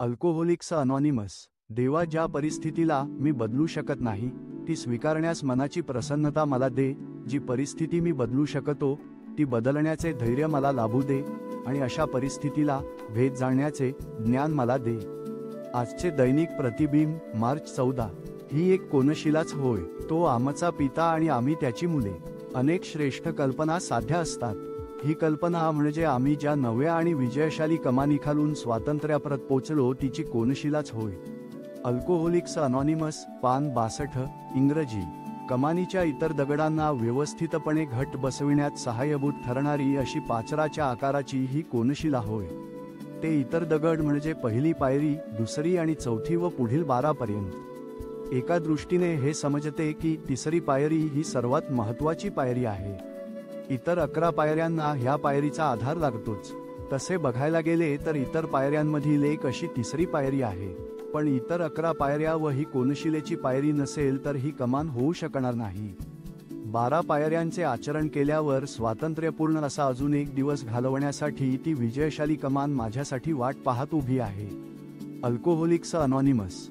Alcoholics anonymous. देवा, ज्या परिस्थितीला मी बदलू शकत नाही ती स्वीकारण्यास मनाची प्रसन्नता मला दे. जी परिस्थिती मी बदलू शकतो ती बदलण्याचे धैर्य मला लाभू दे आणि अशा परिस्थितीला भेद जाणण्याचे ज्ञान मला दे. आजचे दैनिक प्रतिबिंब, मार्च 14. ही एक कोनशिलाच होय. तो आमचा पिता आणि आम्ही त्याची मुले. अनेक श्रेष्ठ कल्पना साध्या असतात. ही कल्पना म्हणजे आम्ही ज्या नव्या आणि विजयशाली कमानीखालून स्वातंत्र्यापर्यंत पोचलो तिची कोनशिलाच होय. अल्कोहोलिक्स अनॉनिमस, पान 62. इंग्रजी. कमानीच्या इतर दगडांना व्यवस्थितपणे घट बसविण्यात सहाय्यभूत ठरणारी अशी पाचराच्या आकाराची ही कोनशिला होय. ते इतर दगड म्हणजे पहिली पायरी, दुसरी आणि चौथी व पुढील 12 पर्यंत. एका दृष्टीने हे समजते की तिसरी पायरी ही सर्वात महत्त्वाची पायरी आहे. इतर 11 पायऱ्यांना ह्या पायरीचा आधार लागतोच. तसे बघायला गेले तर इतर पायऱ्यांमधील एक अशी तिसरी पायरी आहे. पण इतर 11 पायऱ्या व ही कोनशिलेची पायरी नसेल तर ही कमान होऊ शकणार नाही. 12 पायऱ्यांचे आचरण केल्यावर स्वातंत्र्यपूर्ण असा अजून एक दिवस घालवण्यासाठी ती विजयशाली कमान माझ्यासाठी वाट पाहत उभी आहे. Alcoholics anonymous.